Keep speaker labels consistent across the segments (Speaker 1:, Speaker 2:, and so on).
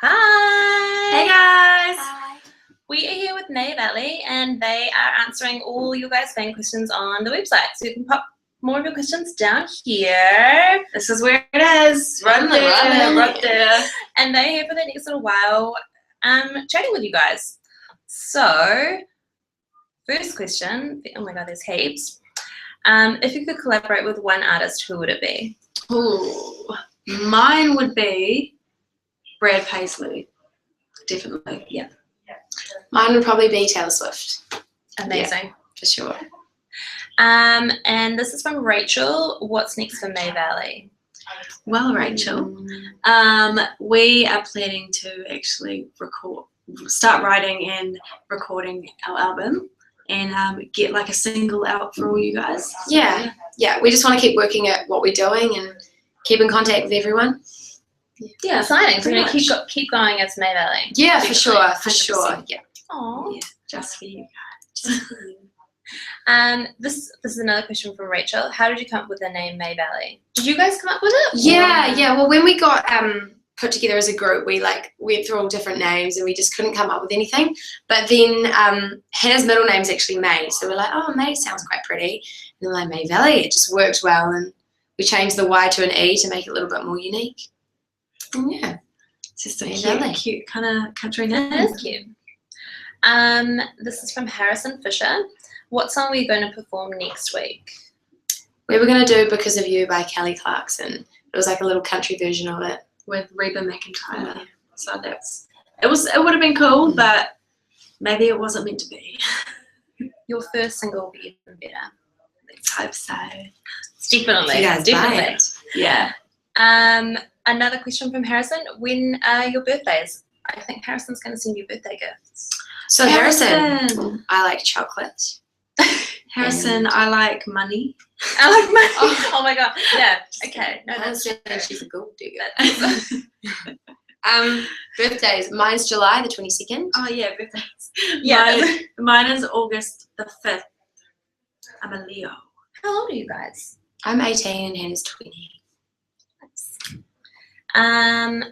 Speaker 1: Hi!
Speaker 2: Hey guys!
Speaker 1: Hi. We are here with May Valley and they are answering all your guys' fan questions on the website. So you can pop more of your questions down here.
Speaker 2: This is where it is. Right there.
Speaker 1: And they're here for the next little while chatting with you guys. So, first question. Oh my god, there's heaps. If you could collaborate with one artist, who would it be?
Speaker 2: Ooh, mine would be Brad Paisley. Definitely, yeah.
Speaker 3: Mine would probably be Taylor Swift.
Speaker 1: Amazing.
Speaker 3: Yeah, for sure.
Speaker 1: And this is from Rachel. What's next for May Valley?
Speaker 2: Well, Rachel, we are planning to actually start writing and recording our album and get like a single out for all you guys.
Speaker 3: Yeah. We just want to keep working at what we're doing and keep in contact with everyone.
Speaker 1: Yeah, exciting. So we're going to keep going as May Valley.
Speaker 3: Yeah, for sure. Yeah.
Speaker 1: Aww.
Speaker 2: Yeah, just for you guys.
Speaker 1: This is another question from Rachel. How did you come up with the name May Valley? Did you guys come up with it?
Speaker 3: Yeah. Well, when we got put together as a group, we went through all different names and we just couldn't come up with anything. But then Hannah's middle name's actually May, so we're like, oh, May sounds quite pretty. And then like May Valley, it just worked well, and we changed the Y to an E to make it a little bit more unique. And yeah,
Speaker 2: it's just a cute kind of country name.
Speaker 1: It is cute. This is from Harrison Fisher. What song are you going to perform next week?
Speaker 3: We were going to do Because of You by Kelly Clarkson. It was like a little country version of it.
Speaker 2: With Reba McEntire. Yeah. So it would have been cool, but maybe it wasn't meant to be.
Speaker 1: Your first single will be even better.
Speaker 2: Let's hope so.
Speaker 1: Definitely.
Speaker 3: You guys
Speaker 1: definitely.
Speaker 2: Yeah.
Speaker 1: Another question from Harrison. When are your birthdays? I think Harrison's going to send you birthday gifts.
Speaker 3: So Harrison, I like chocolate.
Speaker 2: Harrison, I like money.
Speaker 1: I like money. Oh my god. Yeah. Okay. No, that's
Speaker 3: she's a gold digger. Birthdays. Mine's July the 22nd.
Speaker 2: Oh yeah, birthdays.
Speaker 1: Yeah.
Speaker 2: Mine is August the 5th. I'm a Leo.
Speaker 1: How old are you guys?
Speaker 3: I'm 18 and Hannah's 20.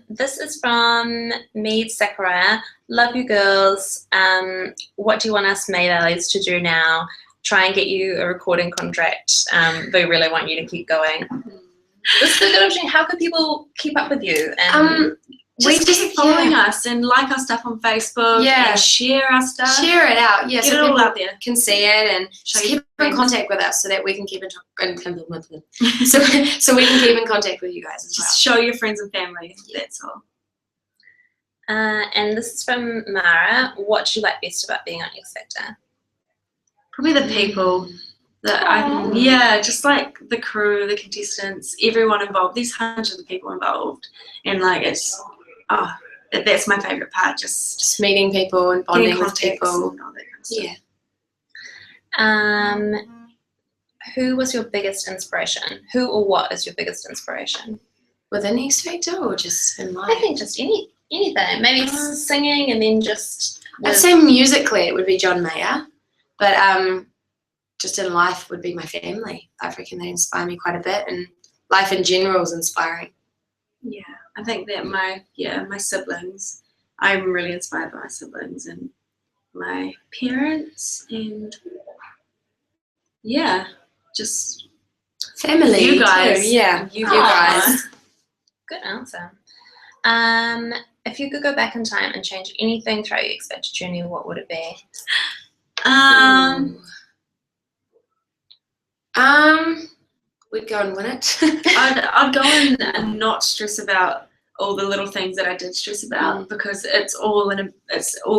Speaker 1: This is from Mead Sakurai. Love you girls. What do you want us May Valleys to do now? Try and get you a recording contract. They really want you to keep going. This is a good option. How can people keep up with you? And
Speaker 2: just following us and like our stuff on Facebook. And share our stuff.
Speaker 3: Share it out. Yeah,
Speaker 2: get
Speaker 3: so
Speaker 2: it all out there.
Speaker 3: Can see it and just keep in contact with us so that we can keep in so we can keep in contact with you guys as well.
Speaker 2: Just show your friends and family. That's all.
Speaker 1: And this is from Mara. What do you like best about being on X Factor?
Speaker 2: Probably the people that just like the crew, the contestants, everyone involved. There's hundreds of people involved, and like that's my favorite part. Just
Speaker 3: meeting people and bonding with people.
Speaker 2: And all that kind of stuff.
Speaker 1: Who was your biggest inspiration? Who or what is your biggest inspiration?
Speaker 3: Within X Factor or just in life?
Speaker 1: I think just anything. Maybe singing and then just.
Speaker 3: I'd say musically it would be John Mayer, but just in life would be my family. I reckon they inspire me quite a bit, and life in general is inspiring.
Speaker 2: Yeah, I think that my siblings. I'm really inspired by my siblings and my parents, and just
Speaker 3: family.
Speaker 2: You guys,
Speaker 3: too. Yeah, you guys.
Speaker 1: Good answer. If you could go back in time and change anything throughout your X Factor journey, what would it be?
Speaker 3: We'd go and win it.
Speaker 2: I'd go and not stress about all the little things that I did stress about because it's all a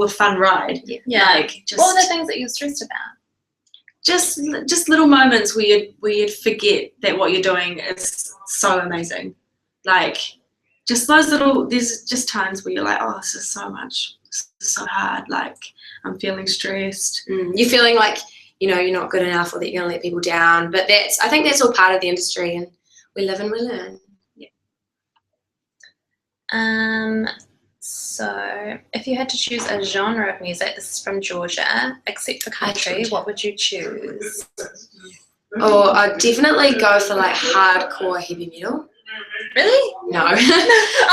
Speaker 2: fun ride.
Speaker 1: Yeah.
Speaker 2: Like
Speaker 1: what were the things that you were stressed about?
Speaker 2: Just little moments where you'd forget that what you're doing is so amazing. Like just those little. There's just times where you're like, oh, this is so much. This is so hard. Like I'm feeling stressed.
Speaker 3: You're feeling like you're not good enough or that you're gonna let people down. But I think that's all part of the industry, and we live and we learn. Yeah.
Speaker 1: So if you had to choose a genre of music, this is from Georgia, except for country, what would you choose?
Speaker 3: Oh, I'd definitely go for like hardcore heavy metal.
Speaker 1: Really?
Speaker 3: No.
Speaker 1: I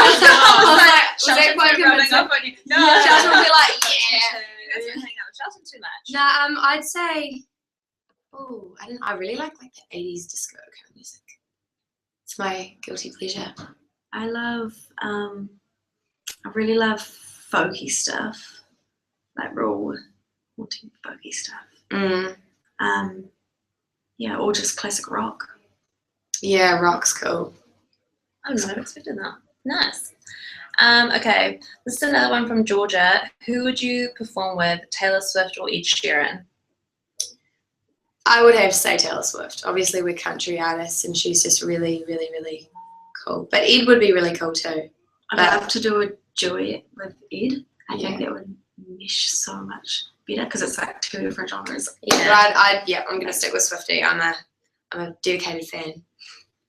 Speaker 1: was like, Shelton's
Speaker 3: quite
Speaker 1: been rubbing
Speaker 3: convincing?
Speaker 1: off on you. No,
Speaker 3: Yeah, Shelton will be like,
Speaker 1: You
Speaker 3: yeah.
Speaker 1: guys don't hang out with Shelton too much.
Speaker 3: Nah, I'd say, I really like the 80s disco kind of music. It's my guilty pleasure.
Speaker 2: I really love folky stuff, like real haunting folky stuff. Yeah, or just classic rock.
Speaker 3: Yeah, rock's cool.
Speaker 1: I was not expecting that. Nice. Okay, this is another one from Georgia. Who would you perform with, Taylor Swift or Ed Sheeran?
Speaker 3: I would have to say Taylor Swift. Obviously, we're country artists, and she's just really, really, really cool. But Ed would be really cool too.
Speaker 2: I'd love to do a duet with Ed. I
Speaker 3: Yeah.
Speaker 2: think that would mesh so much better because it's like two different genres.
Speaker 3: But I'm gonna stick with Swiftie. I'm a dedicated fan.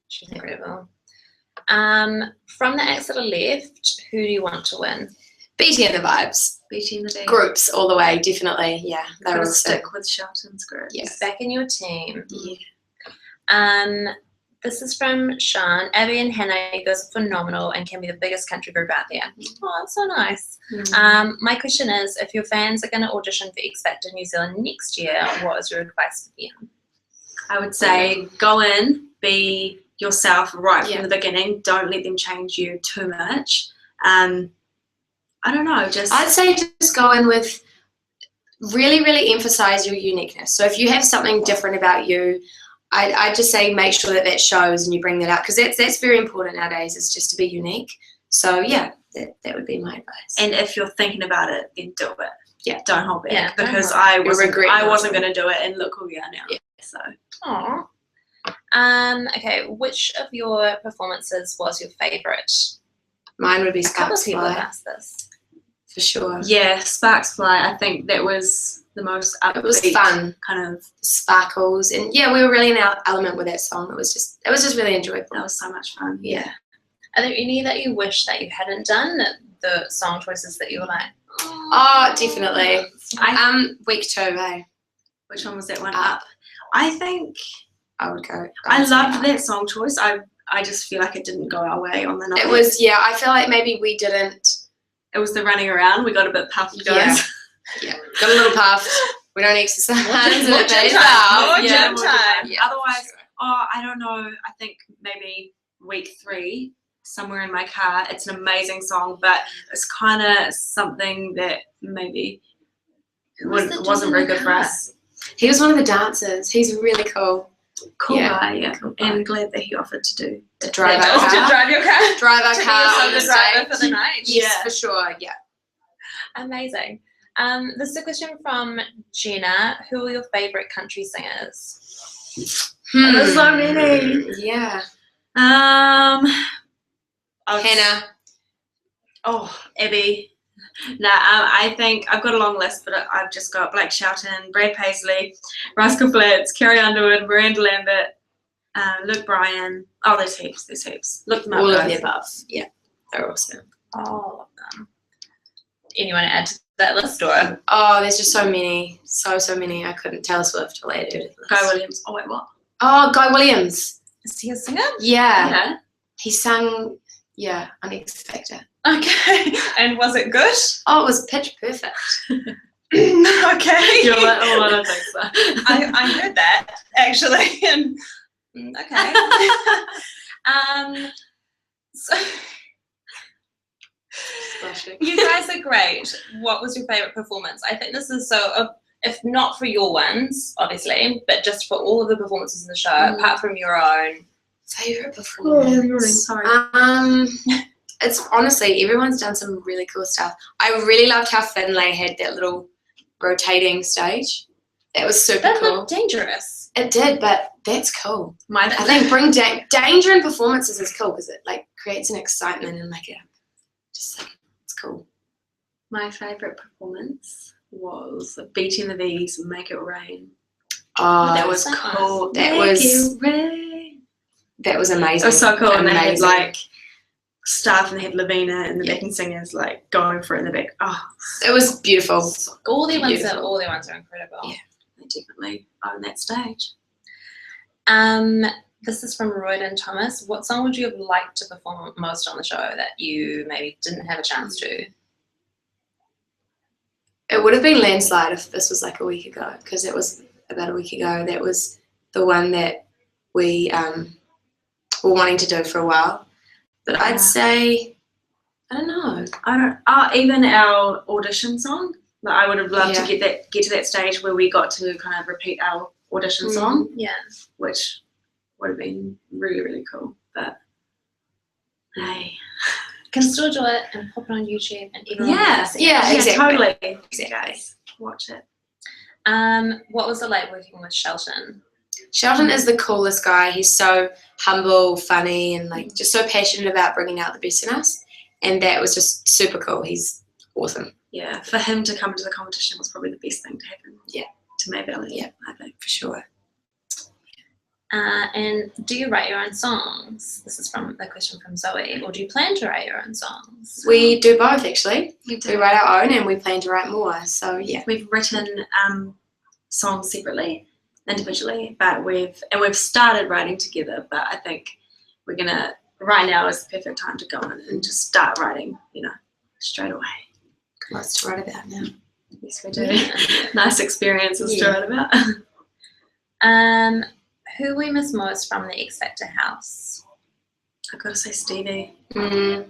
Speaker 1: She's incredible. From the acts that are left, who do you want to win?
Speaker 3: BT and the Vibes.
Speaker 2: BT in the day.
Speaker 3: Groups all the way, definitely. Yeah, they're
Speaker 2: Gotta
Speaker 3: all sick.
Speaker 2: stick with Shelton's group.
Speaker 3: Yeah.
Speaker 1: He's back in your team.
Speaker 3: Yeah.
Speaker 1: This is from Sean. Abby and Hannah, you guys are phenomenal and can be the biggest country group out there. Oh, that's so nice. My question is, if your fans are going to audition for X Factor New Zealand next year, what is your advice for them?
Speaker 2: I would say go in, be yourself right
Speaker 3: Yeah.
Speaker 2: from the beginning. Don't let them change you too much. I don't know, just
Speaker 3: I'd say just go in with really, really emphasize your uniqueness. So if you have something different about you, I'd just say make sure that shows and you bring that out because that's very important nowadays. Is just to be unique. So yeah, that would be my advice.
Speaker 2: and if you're thinking about it, then do it.
Speaker 3: Yeah.
Speaker 2: Don't hold back
Speaker 1: Yeah, don't
Speaker 2: because
Speaker 1: hold
Speaker 2: I
Speaker 3: You'll
Speaker 2: wasn't
Speaker 3: regret
Speaker 2: I
Speaker 3: not
Speaker 2: wasn't
Speaker 3: doing
Speaker 2: going to do it and look who we are now.
Speaker 3: Yeah.
Speaker 2: So
Speaker 1: Aww. Okay, which of your performances was your favourite?
Speaker 3: Mine would be
Speaker 1: A couple of
Speaker 3: Sparks
Speaker 1: people have
Speaker 3: Fly
Speaker 1: asked this.
Speaker 3: for sure.
Speaker 2: yeah, Sparks Fly, I think that was the most upbeat
Speaker 3: It was fun,
Speaker 2: kind of.
Speaker 3: sparkles, and yeah, we were really in our element with that song. It was just really enjoyable.
Speaker 2: That was so much fun.
Speaker 3: Yeah.
Speaker 1: Are there any that you wish that you hadn't done? That the song choices that you were like,
Speaker 3: Oh, definitely. Week 2, eh?
Speaker 2: Which one was that one?
Speaker 3: Up.
Speaker 2: I think
Speaker 3: I would go.
Speaker 2: I loved
Speaker 3: Up.
Speaker 2: that song choice. I just feel like it didn't go our way on the night.
Speaker 3: It was, yeah. I feel like maybe we didn't.
Speaker 2: It was the running around. We got a bit puffed, guys.
Speaker 3: Yeah, got a little puffed. We don't exercise.
Speaker 1: More
Speaker 3: and it
Speaker 1: gym
Speaker 3: pays
Speaker 1: time,
Speaker 3: off.
Speaker 1: more
Speaker 3: Yeah.
Speaker 1: gym time.
Speaker 3: Yeah,
Speaker 2: Otherwise,
Speaker 3: for
Speaker 2: I don't know. I think maybe week 3, Somewhere in My Car. It's an amazing song, but it's kind of something that maybe wasn't very good for us.
Speaker 3: sure. He was one of the dancers. He's really cool.
Speaker 2: Cool
Speaker 3: Yeah.
Speaker 2: guy, yeah.
Speaker 3: Cool guy.
Speaker 2: And glad that he offered to do.
Speaker 3: To drive
Speaker 1: yeah,
Speaker 3: our
Speaker 1: to
Speaker 3: car.
Speaker 1: drive your car?
Speaker 3: Drive our
Speaker 1: To be
Speaker 3: car
Speaker 1: your
Speaker 3: on the
Speaker 1: solo driver
Speaker 3: stage.
Speaker 1: for the night?
Speaker 3: Yes,
Speaker 2: Yeah.
Speaker 3: for sure. Yeah.
Speaker 1: Amazing. This is a question from Gina. Who are your favourite country singers?
Speaker 2: There's so many.
Speaker 3: Yeah.
Speaker 2: Hannah. Oh, Abby. I think I've got a long list, but I've just got Blake Shelton, Brad Paisley, Rascal Flatts, Carrie Underwood, Miranda Lambert, Luke Bryan. Oh, there's heaps. Look them up,
Speaker 3: All of
Speaker 2: guys.
Speaker 3: the above. Yeah. They're awesome.
Speaker 1: All of them. Anyone to add to that list or?
Speaker 3: Oh, there's just so many. So many. I couldn't. Taylor Swift. I'll add her to the list.
Speaker 2: Guy Williams. Oh, wait, what?
Speaker 3: Oh, Guy Williams.
Speaker 1: Is he a singer?
Speaker 3: Yeah.
Speaker 2: Yeah.
Speaker 3: He sang, on X Factor.
Speaker 1: Okay. And was it good?
Speaker 3: Oh, it was pitch perfect.
Speaker 1: Okay.
Speaker 2: You're like, oh, I don't think so.
Speaker 1: I heard that actually. And okay. So you guys are great. What was your favorite performance? I think this is so. If not for your ones, obviously, but just for all of the performances in the show, apart from your own.
Speaker 3: Favorite
Speaker 2: Oh,
Speaker 3: performance?
Speaker 2: I'm really sorry.
Speaker 3: It's honestly, everyone's done some really cool stuff. I really loved how Finlay had that little rotating stage. That was super
Speaker 1: That
Speaker 3: cool.
Speaker 1: looked dangerous.
Speaker 3: It did, but that's cool.
Speaker 2: My
Speaker 3: I think bring danger in performances is cool because it like creates an excitement and like it's cool.
Speaker 2: My favourite performance was Beating the V's Make It Rain.
Speaker 3: Oh,
Speaker 2: that was
Speaker 1: so
Speaker 2: cool.
Speaker 3: That
Speaker 2: Make
Speaker 3: was-
Speaker 2: it rain.
Speaker 3: that was amazing.
Speaker 2: It was so cool. And they had
Speaker 3: Amazing.
Speaker 2: like staff and they had Lavina and the backing singers like going for it in the back. Oh,
Speaker 3: It was beautiful.
Speaker 1: All their ones
Speaker 3: Beautiful.
Speaker 1: are incredible.
Speaker 3: Yeah.
Speaker 2: they definitely own that stage.
Speaker 1: This is from Royden Thomas. What song would you have liked to perform most on the show that you maybe didn't have a chance to?
Speaker 3: It would have been Landslide if this was like a week ago, because it was about a week ago. That was the one that we were wanting to do for a while. But I'd say, I don't know.
Speaker 2: Even our audition song. Like, I would have loved
Speaker 3: Yeah.
Speaker 2: to get to that stage where we got to kind of repeat our audition song,
Speaker 1: Yeah.
Speaker 2: which would have been really, really cool. But hey,
Speaker 1: Can still do it and pop it on YouTube and everyone
Speaker 2: Yeah.
Speaker 1: can see
Speaker 3: Yeah,
Speaker 1: it.
Speaker 3: exactly.
Speaker 2: totally.
Speaker 3: Exactly.
Speaker 2: Guys, watch it.
Speaker 1: What was it like working with Shelton?
Speaker 3: Sheldon is the coolest guy. He's so humble, funny, and like just so passionate about bringing out the best in us. And that was just super cool. He's awesome.
Speaker 2: Yeah, for him to come to the competition was probably the best thing to happen.
Speaker 3: Yeah.
Speaker 2: To May Valley.
Speaker 3: Yeah.
Speaker 2: I think.
Speaker 3: For sure.
Speaker 1: And do you write your own songs? This is from a question from Zoe. Or do you plan to write your own songs?
Speaker 3: We do both actually.
Speaker 2: We
Speaker 3: We write our own and we plan to write more. So yeah.
Speaker 2: We've written songs separately, individually, but we've started writing together. But I think we're gonna right now is the perfect time to go in and just start writing. Straight away.
Speaker 3: Lots to write about now.
Speaker 2: Yes, we do.
Speaker 1: Yeah.
Speaker 2: Nice experiences to
Speaker 3: Yeah.
Speaker 2: write about.
Speaker 1: Who we miss most from the X Factor house?
Speaker 2: I've got to say Stevie.
Speaker 3: We'll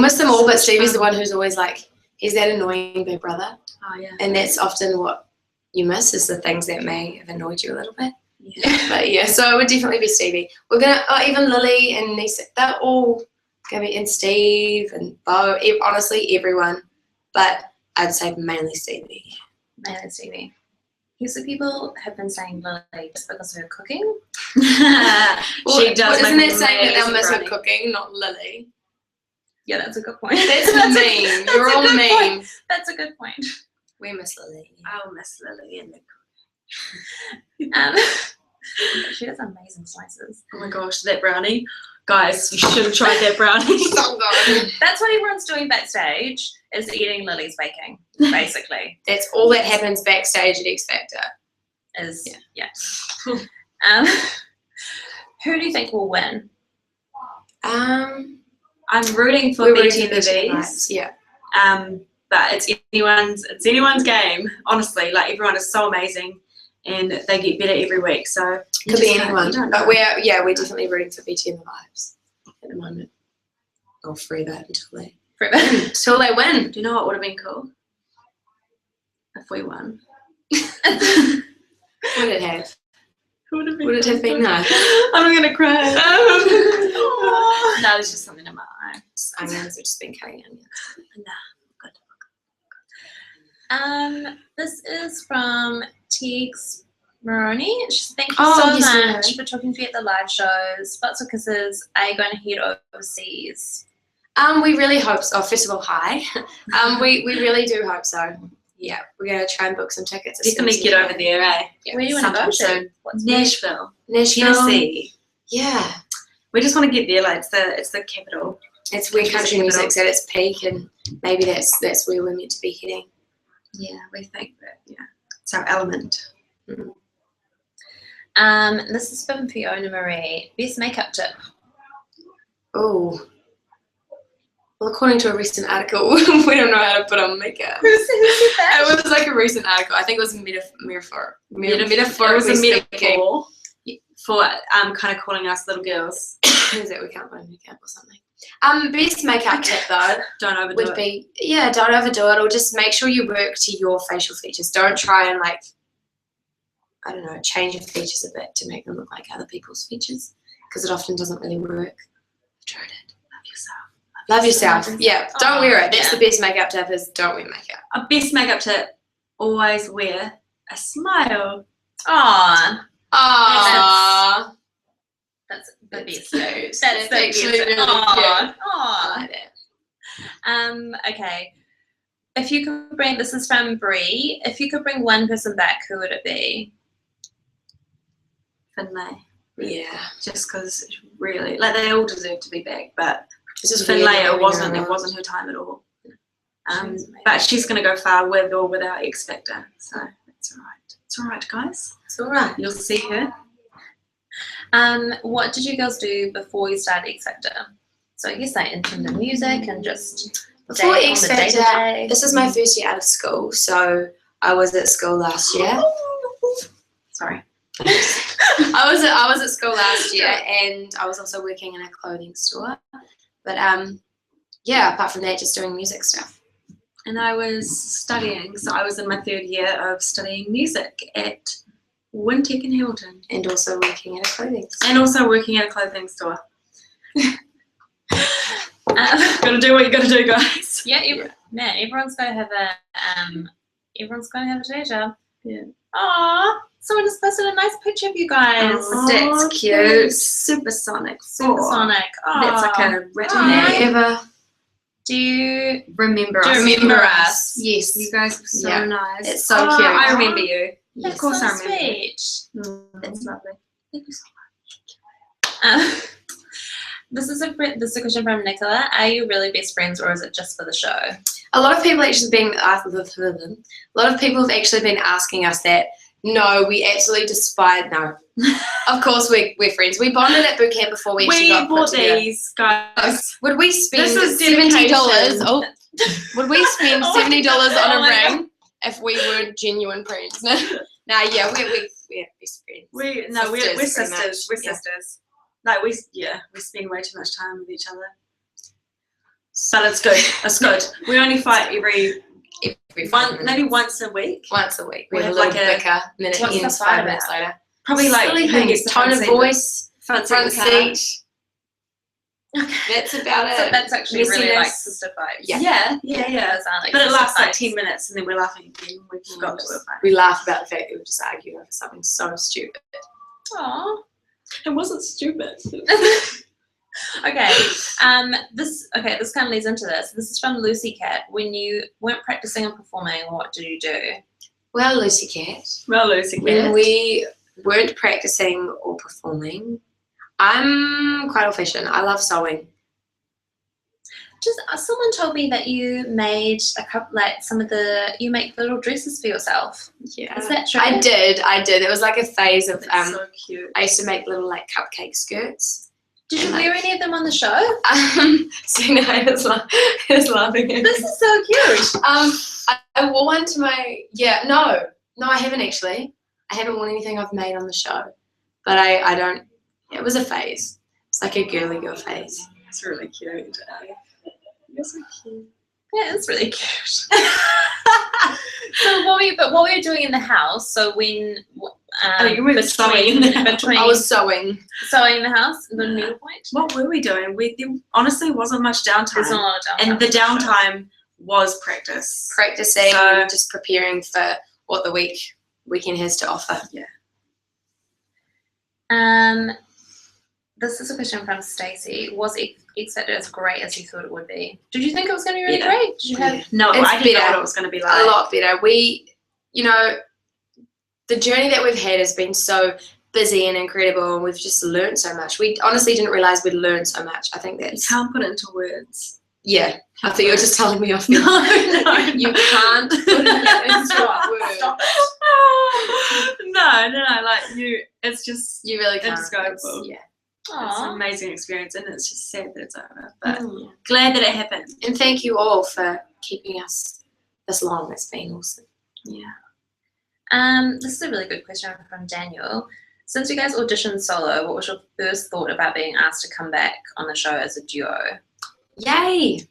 Speaker 3: miss them all, but Stevie's the one who's always like, he's that annoying big brother.
Speaker 2: Oh yeah.
Speaker 3: And that's often what you miss is the things that may have annoyed you a little bit.
Speaker 2: Yeah.
Speaker 3: But yeah, so it would definitely be Stevie. We're gonna, even Lily and Nisa, they're all gonna be, and Steve and Bo, honestly, everyone. But I'd say mainly Stevie.
Speaker 1: Mainly Stevie. Here's what people have been saying Lily just because of her cooking.
Speaker 2: She does.
Speaker 3: Isn't
Speaker 2: make
Speaker 3: it saying that they'll
Speaker 2: amazing
Speaker 3: miss her
Speaker 2: brownie.
Speaker 3: cooking, not Lily?
Speaker 1: Yeah, that's a good point.
Speaker 3: That's mean. You're
Speaker 1: a
Speaker 3: all
Speaker 1: good
Speaker 3: mean.
Speaker 1: point. That's a good point.
Speaker 3: We miss Lily.
Speaker 2: I'll miss Lily and the
Speaker 1: She does amazing slices.
Speaker 2: Oh my gosh, that brownie. Guys, you should have tried that brownie.
Speaker 3: So good.
Speaker 1: That's what everyone's doing backstage, is eating Lily's baking, basically.
Speaker 3: That's all that happens backstage at X Factor.
Speaker 1: Is
Speaker 3: Yeah.
Speaker 1: Who do you think will win?
Speaker 3: Um,
Speaker 2: I'm rooting for
Speaker 3: we're
Speaker 2: Betty
Speaker 3: rooting
Speaker 2: and the
Speaker 3: for Betty
Speaker 2: Bees.
Speaker 3: Yeah.
Speaker 2: But it's anyone's game. Honestly, like everyone is so amazing, and they get better every week. So you
Speaker 3: Could be
Speaker 2: just
Speaker 3: anyone.
Speaker 2: you don't
Speaker 3: But
Speaker 2: know.
Speaker 3: we're definitely rooting for BT and the Vibes at the moment. Or forever until they win.
Speaker 2: Do you know what would have been cool? If we won.
Speaker 3: Would it have?
Speaker 2: Would
Speaker 3: Would it have been nice?
Speaker 2: I'm gonna cry. No, it's just something in my eye.
Speaker 3: Onions have just been cutting onions.
Speaker 1: This is from Teagues Maroney. She says, thank you
Speaker 3: Oh,
Speaker 1: so
Speaker 3: yes, I
Speaker 1: much
Speaker 3: know.
Speaker 1: for talking to me at the live shows. Lots of kisses. Are you going to head overseas?
Speaker 3: We really hope so. First of all, hi. We really do hope so. Yeah, we're gonna try and book some tickets. as soon
Speaker 2: Definitely
Speaker 3: as
Speaker 2: get
Speaker 3: we
Speaker 2: over
Speaker 3: can.
Speaker 2: there, eh?
Speaker 3: Yeah.
Speaker 1: Where do you want to go
Speaker 2: sometime
Speaker 1: to?
Speaker 2: soon.
Speaker 1: What's
Speaker 2: Nashville,
Speaker 3: Nashville.
Speaker 2: Tennessee.
Speaker 3: Yeah,
Speaker 2: We just want to get there. Like it's the capital.
Speaker 3: it's where
Speaker 2: Country
Speaker 3: country
Speaker 2: music.
Speaker 3: music's at its peak, and maybe that's where we're meant to be heading.
Speaker 2: Yeah, we think that. Yeah, it's our element.
Speaker 1: This is from Fiona Marie. Best makeup tip.
Speaker 3: Oh. Well, according to a recent article, we don't know how to put on makeup.
Speaker 1: Who said that?
Speaker 3: It was like a recent article. I think it was metaphor.
Speaker 2: It
Speaker 3: Metaphorically
Speaker 2: was a
Speaker 3: speaking.
Speaker 2: metaphor for kind of calling us little girls.
Speaker 3: Is that we can't put on makeup or something? Best makeup tip though
Speaker 2: Don't overdo
Speaker 3: would
Speaker 2: it.
Speaker 3: be don't overdo it, or just make sure you work to your facial features. Don't try and I don't know, change your features a bit to make them look like other people's features, because it often doesn't really work. I've tried it. Love yourself. Yeah, don't wear it. That's
Speaker 1: yeah.
Speaker 3: the best makeup tip is don't wear makeup.
Speaker 2: A best makeup tip: always wear a smile.
Speaker 1: Aw,
Speaker 3: Aww.
Speaker 1: that's the best.
Speaker 3: That's
Speaker 1: That's the
Speaker 3: actually
Speaker 1: best.
Speaker 3: really
Speaker 1: Aw,
Speaker 3: cute.
Speaker 1: aw.
Speaker 3: I like that.
Speaker 1: Okay. If you could bring, this is from Bree. If you could bring one person back, who would it be?
Speaker 2: Finlay,
Speaker 3: Yeah.
Speaker 2: just because really, like they all deserve to be back, but
Speaker 3: It's just
Speaker 2: Finlay,
Speaker 3: weird
Speaker 2: it
Speaker 3: having
Speaker 2: wasn't.
Speaker 3: her
Speaker 2: It wasn't her time at all.
Speaker 1: She's amazing.
Speaker 2: But she's going to go far with or without X Factor, so it's all right. It's all right, guys.
Speaker 3: It's all right.
Speaker 2: You'll see her.
Speaker 1: What did you girls do before you started X Factor? So I guess like in terms of music and just
Speaker 3: Before
Speaker 1: day-
Speaker 3: X
Speaker 1: on the
Speaker 3: Factor,
Speaker 1: day-to-day.
Speaker 3: this is my first year out of school, so I was at school last year.
Speaker 2: Sorry.
Speaker 3: I was at school last year, and I was also working in a clothing store. But yeah, apart from that, just doing music stuff.
Speaker 2: And I was studying, so I was in my 3rd year of studying music at Wintec in Hamilton.
Speaker 3: And also working at a clothing store.
Speaker 2: And also working at a clothing store.
Speaker 1: Um,
Speaker 2: Gotta do what you gotta do, guys.
Speaker 1: yeah, everyone's got to have a day job.
Speaker 2: Yeah.
Speaker 1: Aww, someone just posted a nice picture of you guys.
Speaker 3: That's cute.
Speaker 2: Supersonic.
Speaker 1: Supersonic.
Speaker 2: That's like
Speaker 1: Aw.
Speaker 2: a written
Speaker 1: Aw.
Speaker 2: name.
Speaker 3: Ever
Speaker 1: Do you
Speaker 3: remember
Speaker 1: do
Speaker 3: us?
Speaker 1: you remember us?
Speaker 3: Yes.
Speaker 2: You guys were so
Speaker 3: Yeah.
Speaker 2: nice.
Speaker 3: It's so cute.
Speaker 2: I remember you.
Speaker 3: Yes.
Speaker 2: Of course
Speaker 1: so
Speaker 2: I remember
Speaker 1: sweet.
Speaker 2: you. That's lovely.
Speaker 1: Thank you so much. This is a question from Nicola. Are you really best friends, or is it just for the show?
Speaker 3: A lot of people actually a lot of people have actually been asking us that. No, we absolutely despise. No, of course we're friends. We bonded at boot camp before we actually
Speaker 2: We
Speaker 3: got put
Speaker 2: bought
Speaker 3: together.
Speaker 2: these, guys.
Speaker 3: Would we spend
Speaker 2: This is
Speaker 3: $70?
Speaker 2: dedication.
Speaker 3: Oh, would we spend
Speaker 1: Oh my
Speaker 3: $70
Speaker 1: God.
Speaker 3: on
Speaker 1: Oh
Speaker 3: a
Speaker 1: my
Speaker 3: ring if we were genuine friends? No, yeah, we're best friends.
Speaker 2: We're
Speaker 3: Sisters,
Speaker 2: sisters.
Speaker 3: pretty much.
Speaker 2: We're
Speaker 3: Yeah.
Speaker 2: sisters. Like we spend way too much time with each other. But it's good. It's good. We only fight every maybe once a week.
Speaker 3: once a week. We
Speaker 2: We
Speaker 3: have a
Speaker 2: have
Speaker 3: little
Speaker 2: like a-
Speaker 3: bicker, and then it
Speaker 1: What's the
Speaker 3: ends
Speaker 1: fight
Speaker 3: 5 minutes
Speaker 1: about?
Speaker 3: later.
Speaker 2: Probably like
Speaker 3: Silly
Speaker 2: who
Speaker 3: things,
Speaker 2: gets the
Speaker 3: tone
Speaker 2: front
Speaker 3: of
Speaker 2: seat.
Speaker 3: voice,
Speaker 2: Front
Speaker 3: front
Speaker 2: seat. of the car.
Speaker 3: seat.
Speaker 1: Okay.
Speaker 3: That's about
Speaker 1: So
Speaker 3: it.
Speaker 1: that's actually really like
Speaker 3: Messiness.
Speaker 1: sister vibes.
Speaker 3: Yeah.
Speaker 2: Yeah.
Speaker 1: Those are like
Speaker 2: But it
Speaker 1: sister
Speaker 2: lasts like
Speaker 1: vibes.
Speaker 2: 10 minutes and then we're laughing again. We forgot to do it.
Speaker 3: We laugh about the fact that we just argued over something so stupid.
Speaker 1: Aw.
Speaker 2: It wasn't stupid.
Speaker 1: Okay. This kind of leads into this. This is from Lucy Cat. When you weren't practicing and performing, what did you do?
Speaker 3: Well, Lucy Cat,
Speaker 2: Well, Lucy,
Speaker 3: when we weren't practicing or performing, I'm quite old-fashioned. I love sewing.
Speaker 1: Just someone told me that you made a couple, like you make little dresses for yourself.
Speaker 3: Yeah,
Speaker 1: Is that true?
Speaker 3: I did. It was like a phase of
Speaker 2: That's so cute.
Speaker 3: I used to make little like cupcake skirts.
Speaker 1: Did you
Speaker 3: and,
Speaker 1: wear any of them on the show?
Speaker 3: Serena is laughing at me.
Speaker 1: This is so cute.
Speaker 3: I wore one to my no, I haven't actually. I haven't worn anything I've made on the show, but I don't. It was a phase. It's like a girly girl phase.
Speaker 2: It's really cute. You're so cute.
Speaker 1: Yeah, it's really cute. So what were you doing in the house? So when
Speaker 2: you were sewing in the house.
Speaker 1: between
Speaker 3: I was sewing.
Speaker 1: sewing in the house, the needlepoint.
Speaker 2: What were we doing? There honestly wasn't much downtime.
Speaker 1: There's not a lot of downtime.
Speaker 2: And the downtime was practice.
Speaker 3: Practicing,
Speaker 2: So-
Speaker 3: just preparing for what the weekend has to offer.
Speaker 1: This is a question from Stacey. Was X Factor as great as you thought it would be? Did you think it was going to be really
Speaker 2: Yeah.
Speaker 1: great? Did you have?
Speaker 2: No,
Speaker 3: It's
Speaker 2: I didn't know
Speaker 3: better.
Speaker 2: what it was going to be like.
Speaker 3: A lot better. We, the journey that we've had has been so busy and incredible, and we've just learned so much. We honestly didn't realize we'd learned so much. I think
Speaker 2: You
Speaker 3: that's
Speaker 2: can't put it into words.
Speaker 3: yeah. I thought you were just telling me off.
Speaker 2: No,
Speaker 3: You can't put it into words.
Speaker 1: Stop it.
Speaker 2: no. Like it's just
Speaker 3: You really can't.
Speaker 2: Indescribable.
Speaker 3: Yeah.
Speaker 2: it's an
Speaker 1: Aw.
Speaker 2: amazing experience, and it's just sad that it's over. But
Speaker 3: Mm.
Speaker 2: glad that it happened.
Speaker 3: And thank you all for keeping us this long. It's been awesome.
Speaker 2: Yeah.
Speaker 1: This is a really good question from Daniel. Since you guys auditioned solo, what was your first thought about being asked to come back on the show as a duo?
Speaker 3: Yay!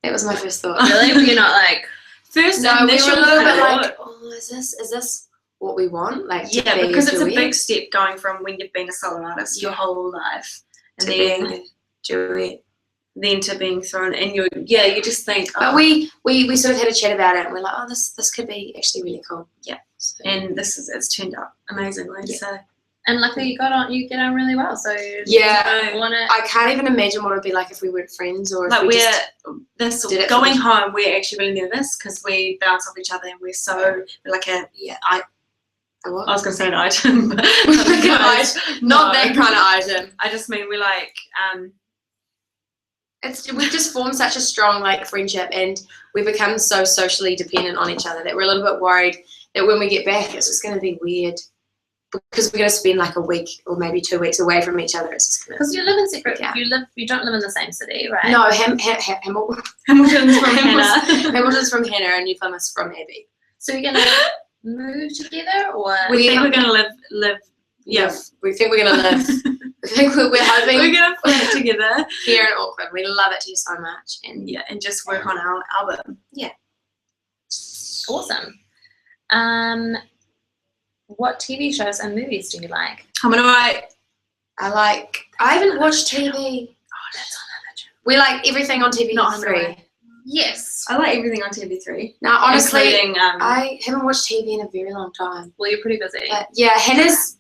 Speaker 3: That was my first thought.
Speaker 1: Really? Were you not like,
Speaker 2: First,
Speaker 3: No, we were
Speaker 2: initial
Speaker 3: a little bit
Speaker 2: thought-
Speaker 3: like, oh, is this what we want? Like, to
Speaker 2: yeah,
Speaker 3: be
Speaker 2: because it's a
Speaker 3: duet,
Speaker 2: big step going from when you've been a solo artist your whole life, and
Speaker 3: to
Speaker 2: then
Speaker 3: being a duet.
Speaker 2: then to being thrown in. You just think,
Speaker 3: But
Speaker 2: oh,
Speaker 3: we sort of had a chat about it, and we're like, oh, this could be actually really cool.
Speaker 2: Yeah.
Speaker 3: So,
Speaker 2: and it's turned out amazingly.
Speaker 3: Yeah.
Speaker 2: So
Speaker 1: and luckily you get on really well. So
Speaker 3: Yeah.
Speaker 1: you want to.
Speaker 3: I can't even imagine what it would be like if we weren't friends, or if
Speaker 2: like
Speaker 3: we just
Speaker 2: this
Speaker 3: did it for
Speaker 2: going
Speaker 3: the-
Speaker 2: home, we're actually really nervous because we bounce off each other, and we're so like a
Speaker 3: I
Speaker 2: I
Speaker 3: what?
Speaker 2: was gonna say an item, but
Speaker 3: Like an item. Not that kind of item.
Speaker 2: I just mean we're like
Speaker 3: We've just formed such a strong like friendship, and we've become so socially dependent on each other that we're a little bit worried that when we get back, it's just going to be weird. because we're going to spend like a week or maybe 2 weeks away from each other. It's just going
Speaker 1: Because you live in separate.
Speaker 3: Yeah.
Speaker 1: You don't live in the same city, right?
Speaker 3: to. No,
Speaker 2: Hamilton's from Hannah.
Speaker 3: Hamilton's from Hannah and New Plymouth's from Abby.
Speaker 1: So you're gonna move together, or
Speaker 2: We think we're gonna live. Yeah,
Speaker 3: We think we're going to live. I think we're hoping
Speaker 2: we're gonna flat together.
Speaker 3: here in Auckland. We love it here so much. And
Speaker 2: Yeah, and just work on our album.
Speaker 1: awesome? What TV shows and movies do you like?
Speaker 2: I'm gonna write.
Speaker 3: I haven't watched TV.
Speaker 1: Oh, that's on another channel.
Speaker 3: We like everything on TV3.
Speaker 2: Not Underway.
Speaker 1: Yes.
Speaker 2: I like everything on TV3.
Speaker 3: Now, honestly,
Speaker 2: including,
Speaker 3: I haven't watched TV in a very long time.
Speaker 1: Well, you're pretty busy.
Speaker 3: But yeah, Hannah's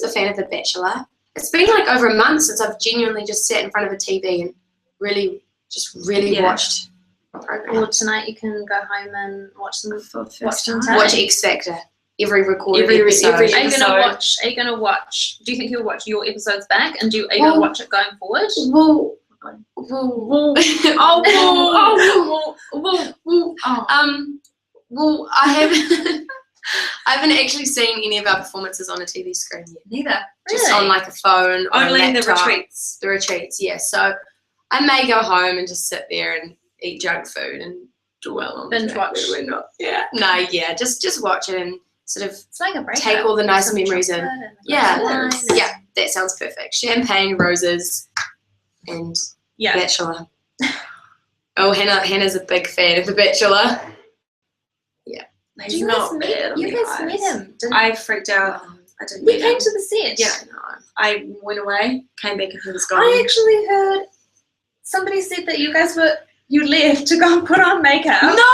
Speaker 3: a fan of The Bachelor. It's been like over a month since I've genuinely just sat in front of a TV and really
Speaker 2: Yeah.
Speaker 3: watched a program.
Speaker 1: Well, tonight you can go home and watch some.
Speaker 2: first
Speaker 1: Watch them
Speaker 2: time.
Speaker 3: Watch X Factor. Every recorded
Speaker 2: Every
Speaker 3: episode.
Speaker 1: Are you
Speaker 2: episode.
Speaker 1: gonna watch? Are you gonna watch? Do you think you'll watch your episodes back? And are you gonna
Speaker 3: Well-
Speaker 1: watch it going forward?
Speaker 3: Well, well, I haven't I haven't actually seen any of our performances on a TV screen yet.
Speaker 2: Neither.
Speaker 3: Just on like a phone. or a
Speaker 2: Only the
Speaker 3: laptop.
Speaker 2: retreats.
Speaker 3: The retreats, yeah. So I may go home and just sit there and eat junk food and dwell on
Speaker 1: Binge
Speaker 3: the fact
Speaker 1: watch.
Speaker 3: that we're not. Yeah. No, yeah. Just watch it and sort of
Speaker 1: It's like a break.
Speaker 3: take all the nice memories in. Yeah.
Speaker 1: Wine.
Speaker 3: Yeah, that sounds perfect. Champagne, roses, and
Speaker 1: Yeah.
Speaker 3: Bachelor. Oh, Hannah's a big fan of The Bachelor.
Speaker 1: Did
Speaker 2: He's
Speaker 1: you guys
Speaker 2: not bad on
Speaker 1: meet? You
Speaker 2: the
Speaker 1: guys met
Speaker 2: eyes.
Speaker 1: him. Didn't
Speaker 2: I freaked out. I didn't
Speaker 1: He
Speaker 2: meet
Speaker 1: came
Speaker 2: him.
Speaker 1: to the set.
Speaker 2: Yeah.
Speaker 3: No.
Speaker 2: I went away, came back, and he was gone.
Speaker 1: I actually heard somebody said that you left to go and put on makeup.
Speaker 3: No.
Speaker 1: No.
Speaker 3: Okay.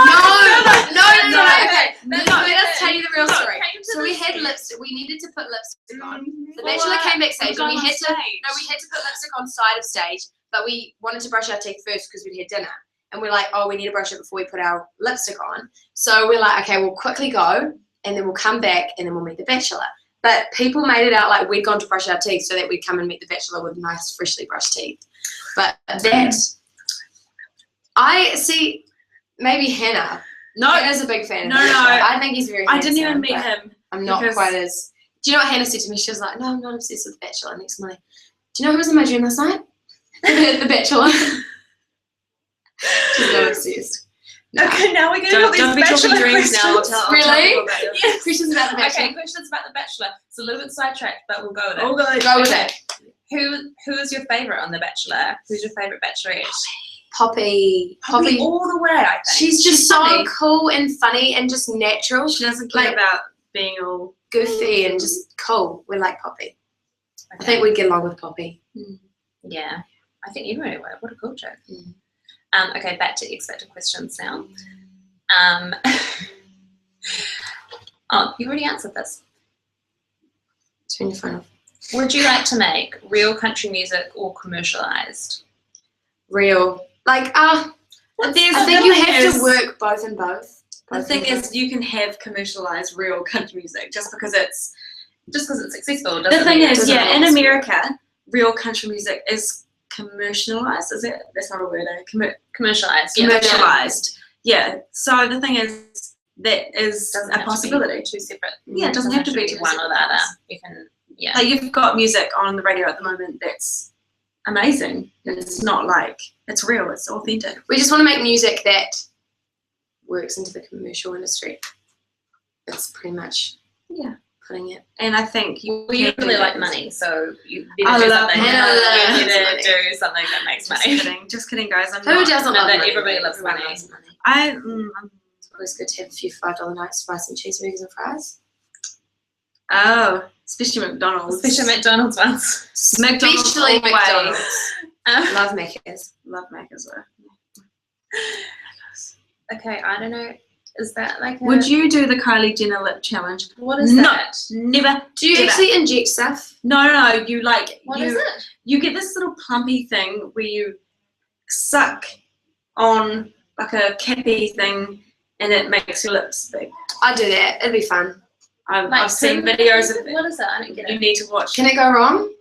Speaker 1: No,
Speaker 3: No, let us tell you the real
Speaker 1: No,
Speaker 3: story.
Speaker 1: came to
Speaker 3: So
Speaker 1: the
Speaker 3: we had
Speaker 1: set.
Speaker 3: lipstick. We needed to put lipstick on. The
Speaker 2: Well,
Speaker 3: Bachelor came backstage and we had to.
Speaker 2: stage.
Speaker 3: No, we had to put lipstick on side of stage, but we wanted to brush our teeth first because we'd had dinner. And we're like, oh, we need to brush it before we put our lipstick on. So we're like, okay, we'll quickly go and then we'll come back and then we'll meet The Bachelor. But people made it out like we'd gone to brush our teeth so that we'd come and meet The Bachelor with nice, freshly brushed teeth. But that, I see, maybe Hannah.
Speaker 2: No,
Speaker 3: Hannah's a big fan of
Speaker 2: No,
Speaker 3: The
Speaker 2: no.
Speaker 3: Bachelor. I think he's very
Speaker 2: I didn't even
Speaker 3: handsome,
Speaker 2: meet
Speaker 3: but
Speaker 2: him.
Speaker 3: I'm not
Speaker 2: because-
Speaker 3: quite as. Do you know what Hannah said to me? She was like, no, I'm not obsessed with The Bachelor. Next morning, do you know who was in my dream last night? The Bachelor. She's not obsessed. No.
Speaker 1: Okay, now we're getting all
Speaker 2: Don't
Speaker 1: these
Speaker 2: be talking
Speaker 1: Bachelor
Speaker 2: dreams now. I'll
Speaker 1: questions.
Speaker 2: tell
Speaker 3: Really?
Speaker 2: you about it.
Speaker 1: Yes.
Speaker 3: Questions about The Bachelor.
Speaker 1: Okay, questions about The Bachelor. It's a little bit sidetracked, but we'll go with it.
Speaker 2: Oh, God.
Speaker 3: Go with
Speaker 1: Okay.
Speaker 3: it.
Speaker 1: Who is your favourite on The Bachelor? Who's your favourite Bachelorette?
Speaker 3: Poppy.
Speaker 1: Probably all the way, I think.
Speaker 3: She's just so
Speaker 2: funny.
Speaker 3: cool and funny and just natural,
Speaker 2: She doesn't care
Speaker 3: Like-
Speaker 2: about being all.
Speaker 3: goofy and just cool. We like Poppy. I
Speaker 1: Okay.
Speaker 3: think we'd get along with Poppy.
Speaker 1: Yeah, I think everybody would. What a cool joke.
Speaker 3: Mm.
Speaker 1: Okay, back to X Factor questions now. Oh, you already answered this.
Speaker 3: Turn your phone off.
Speaker 1: Would you like to make real country music or commercialized?
Speaker 3: Real. Like, I think you have to work both and both.
Speaker 2: The
Speaker 3: Both
Speaker 2: thing
Speaker 3: and
Speaker 2: is, you can have commercialized real country music just because it's.
Speaker 1: Just because it's successful
Speaker 2: The
Speaker 1: doesn't
Speaker 2: thing
Speaker 1: mean it
Speaker 2: is,
Speaker 1: doesn't
Speaker 2: yeah, in
Speaker 1: belong to you.
Speaker 2: America, real country music is commercialized. Is it? That's not a word.
Speaker 1: Commercialized. Yeah.
Speaker 2: Commercialized. Yeah. So the thing is, that is
Speaker 1: Doesn't
Speaker 2: a
Speaker 1: have to
Speaker 2: possibility.
Speaker 1: be two separate.
Speaker 2: Yeah, it doesn't have to be two
Speaker 1: one or the other.
Speaker 2: separate
Speaker 1: You can, yeah.
Speaker 2: Like you've got music on the radio at the moment that's amazing. It's not like it's real. It's authentic.
Speaker 3: We just want to make music that works into the commercial industry. That's pretty much putting it.
Speaker 2: And I think you
Speaker 1: Well, you
Speaker 2: can
Speaker 1: really
Speaker 2: do
Speaker 1: like
Speaker 2: that.
Speaker 1: money, so you
Speaker 2: I
Speaker 1: better do
Speaker 2: love
Speaker 1: something.
Speaker 2: money.
Speaker 3: I
Speaker 1: You
Speaker 3: love
Speaker 1: better
Speaker 3: money.
Speaker 1: do something that makes
Speaker 2: Just
Speaker 1: money.
Speaker 2: kidding. Just kidding, guys. I'm
Speaker 3: Who
Speaker 2: not.
Speaker 3: doesn't
Speaker 1: No,
Speaker 3: love
Speaker 1: that
Speaker 3: money?
Speaker 1: everybody loves
Speaker 3: Everyone
Speaker 1: money.
Speaker 3: loves money.
Speaker 2: It's
Speaker 3: It's always good to have a few $5 nights, fries and cheeseburgers and fries.
Speaker 2: Oh, especially McDonald's.
Speaker 1: Especially McDonald's ones.
Speaker 2: McDonald's
Speaker 3: Especially
Speaker 2: all the way.
Speaker 3: McDonald's. Love Macca's.
Speaker 2: Love Mac as well.
Speaker 1: Okay, I don't know. Is that like a...
Speaker 2: Would you do the Kylie Jenner lip challenge?
Speaker 1: What is
Speaker 2: No.
Speaker 1: that?
Speaker 2: Never.
Speaker 3: Do you
Speaker 2: do that.
Speaker 3: actually inject stuff?
Speaker 2: No. You like
Speaker 1: What
Speaker 2: you.
Speaker 1: is it?
Speaker 2: You get this little plumpy thing where you suck on like a cappy thing, and it makes your lips big.
Speaker 3: I'd do that. It'd be fun.
Speaker 2: I've seen videos of it.
Speaker 1: What is that? I don't get
Speaker 2: You
Speaker 1: it.
Speaker 2: need to watch.
Speaker 3: Can it go wrong?